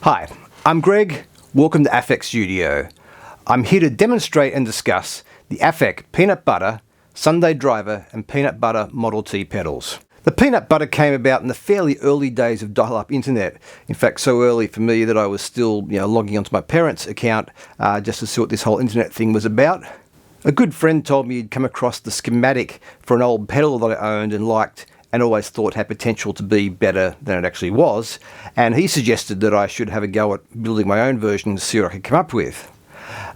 Hi, I'm Greg. Welcome to Aphek Studio. I'm here to demonstrate and discuss the Aphek Peanut Butter, Sunday Driver and Peanut Butter Model T pedals. The Peanut Butter came about in the fairly early days of dial-up internet. In fact, so early for me that I was still logging onto my parents' account just to see what this whole internet thing was about. A good friend told me he'd come across the schematic for an old pedal that I owned and liked, and always thought had potential to be better than it actually was, and he suggested that I should have a go at building my own version to see what I could come up with.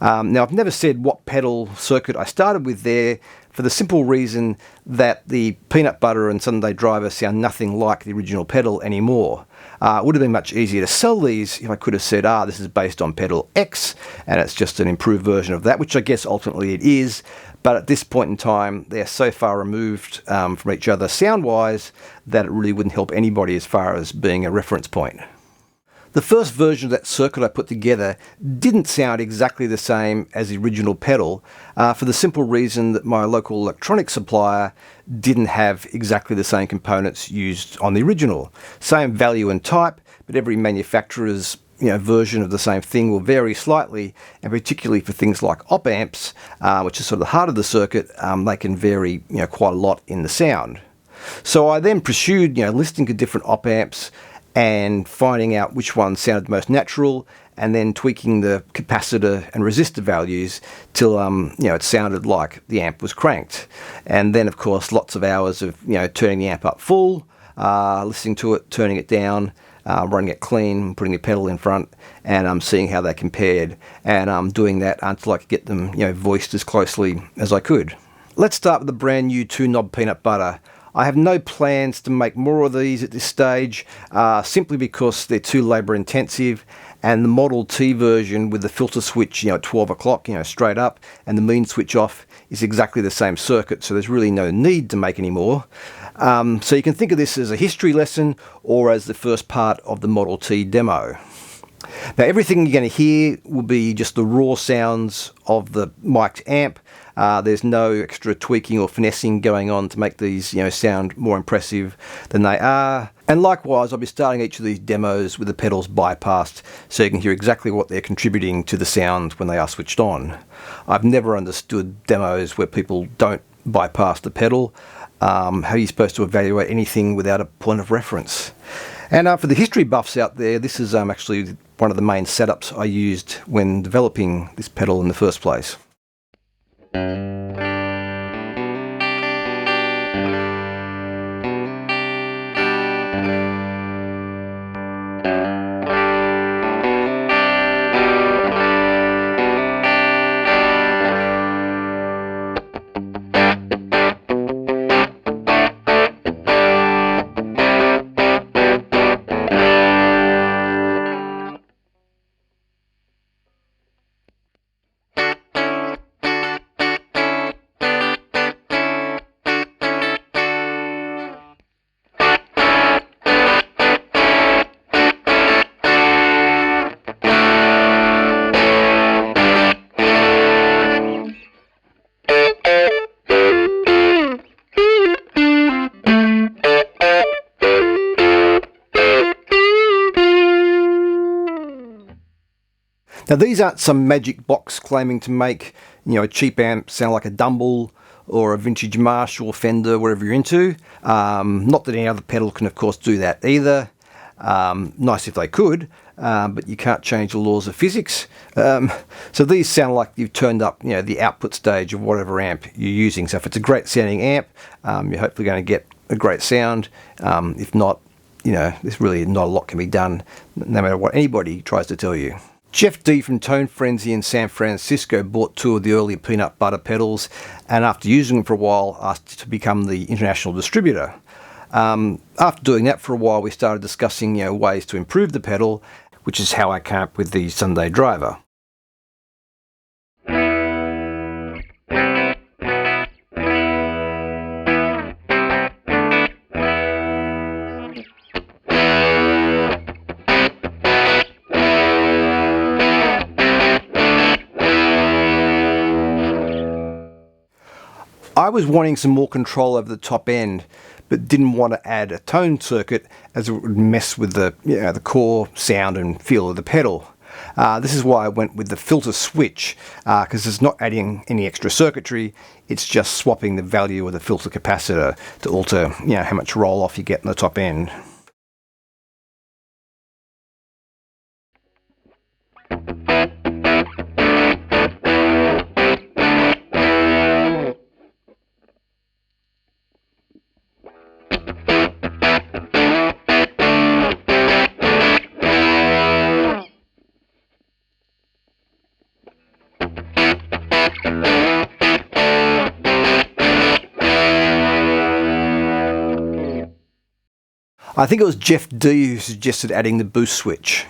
Now, I've never said what pedal circuit I started with there, for the simple reason that the Peanut Butter and Sunday Driver sound nothing like the original pedal anymore. It would have been much easier to sell these if I could have said, this is based on pedal X, and it's just an improved version of that, which I guess ultimately it is. But at this point in time, they're so far removed from each other sound-wise that it really wouldn't help anybody as far as being a reference point. The first version of that circuit I put together didn't sound exactly the same as the original pedal for the simple reason that my local electronics supplier didn't have exactly the same components used on the original. Same value and type, but every manufacturer's version of the same thing will vary slightly, and particularly for things like op amps, which is sort of the heart of the circuit, they can vary quite a lot in the sound. So I then pursued listening to different op amps and finding out which one sounded most natural, and then tweaking the capacitor and resistor values till it sounded like the amp was cranked. And then of course lots of hours of turning the amp up full, listening to it, turning it down, running it clean, putting the pedal in front, and seeing how they compared, and doing that until I could get them voiced as closely as I could. Let's start with the brand new 2-knob Peanut Butter. I have no plans to make more of these at this stage, simply because they're too labour intensive, and the Model T version with the filter switch at 12 o'clock straight up, and the mean switch off is exactly the same circuit, so there's really no need to make any more. So you can think of this as a history lesson or as the first part of the Model T demo. Now, everything you're going to hear will be just the raw sounds of the mic'd amp. There's no extra tweaking or finessing going on to make these sound more impressive than they are. And likewise, I'll be starting each of these demos with the pedals bypassed, so you can hear exactly what they're contributing to the sound when they are switched on. I've never understood demos where people don't bypass the pedal. How are you supposed to evaluate anything without a point of reference? And for the history buffs out there, this is actually one of the main setups I used when developing this pedal in the first place. Now, these aren't some magic box claiming to make a cheap amp sound like a Dumble or a vintage Marshall, Fender, whatever you're into. Not that any other pedal can of course do that either. Nice if they could, but you can't change the laws of physics. So these sound like you've turned up the output stage of whatever amp you're using. So if it's a great sounding amp, you're hopefully going to get a great sound. If not, there's really not a lot can be done, no matter what anybody tries to tell you. Jeff D from Tone Frenzy in San Francisco bought 2 of the earlier Peanut Butter pedals, and after using them for a while asked to become the international distributor. After doing that for a while, we started discussing ways to improve the pedal, which is how I came up with the Sunday Driver. I was wanting some more control over the top end, but didn't want to add a tone circuit as it would mess with the core sound and feel of the pedal. This is why I went with the filter switch, because it's not adding any extra circuitry, it's just swapping the value of the filter capacitor to alter how much roll off you get in the top end. I think it was Jeff D who suggested adding the boost switch.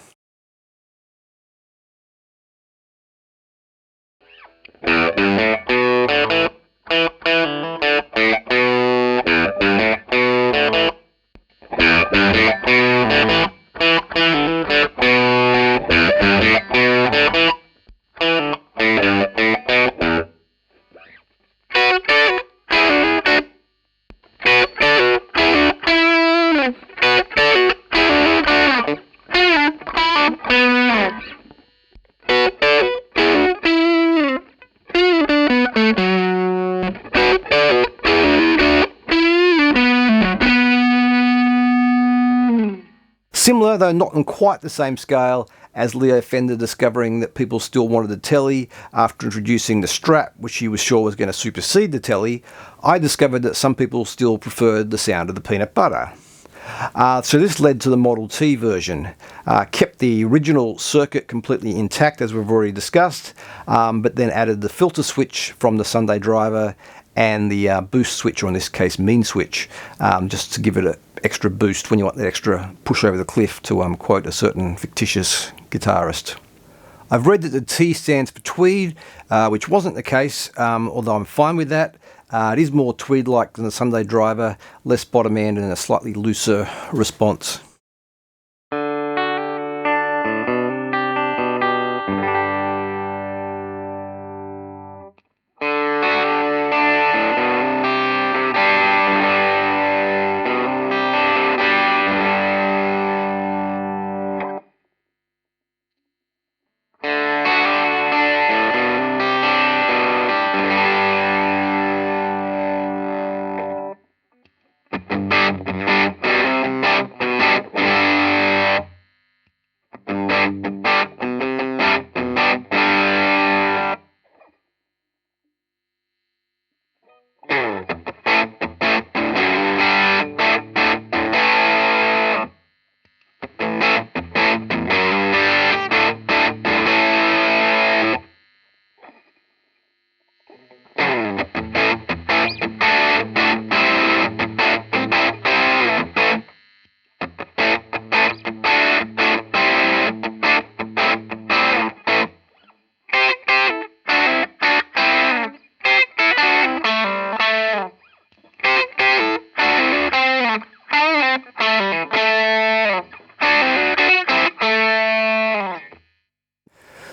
Similar, though not on quite the same scale, as Leo Fender discovering that people still wanted the telly after introducing the Strat, which he was sure was going to supersede the telly, I discovered that some people still preferred the sound of the peanut butter. So this led to the Model T version. Kept the original circuit completely intact, as we've already discussed, but then added the filter switch from the Sunday driver and the boost switch, or in this case mean switch, just to give it an extra boost when you want that extra push over the cliff, to quote a certain fictitious guitarist. I've read that the T stands for tweed, which wasn't the case, although I'm fine with that. It is more tweed-like than the Sunday driver, less bottom end and a slightly looser response.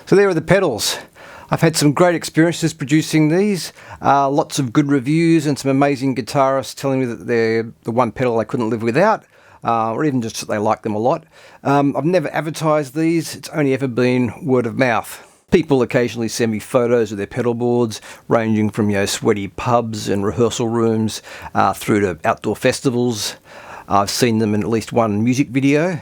So there are the pedals. I've had some great experiences producing these, lots of good reviews and some amazing guitarists telling me that they're the one pedal I couldn't live without, or even just that they like them a lot. I've never advertised these, it's only ever been word of mouth. People occasionally send me photos of their pedal boards, ranging from sweaty pubs and rehearsal rooms through to outdoor festivals. I've seen them in at least one music video.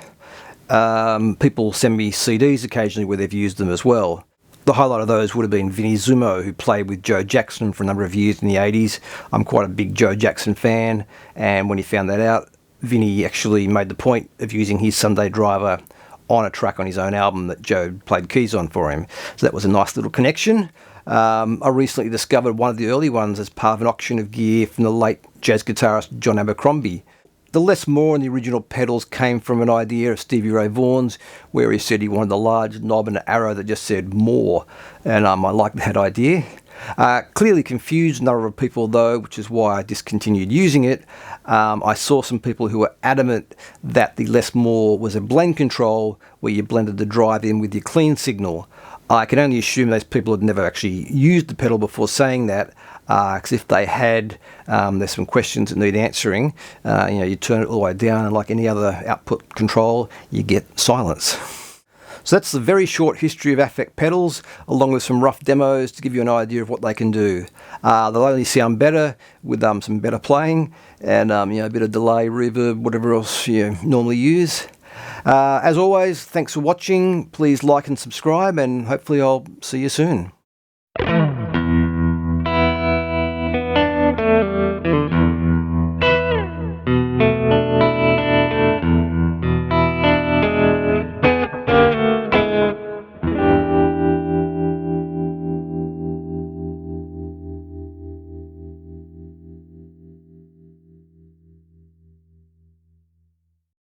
People send me CDs occasionally where they've used them as well. The highlight of those would have been Vinnie Zumo, who played with Joe Jackson for a number of years in the 80s. I'm quite a big Joe Jackson fan, and when he found that out, Vinnie actually made the point of using his Sunday driver on a track on his own album that Joe played keys on for him. So that was a nice little connection. I recently discovered one of the early ones as part of an auction of gear from the late jazz guitarist John Abercrombie. The less more in the original pedals came from an idea of Stevie Ray Vaughan's, where he said he wanted a large knob and an arrow that just said more, and I liked that idea. Clearly confused a number of people though, which is why I discontinued using it. I saw some people who were adamant that the less more was a blend control where you blended the drive in with your clean signal. I can only assume those people had never actually used the pedal before saying that, because if they had, there's some questions that need answering. You turn it all the way down, and like any other output control, you get silence. So that's the very short history of Aphek pedals, along with some rough demos to give you an idea of what they can do. They'll only sound better with some better playing and a bit of delay, reverb, whatever else you normally use. As always, thanks for watching. Please like and subscribe, and hopefully I'll see you soon.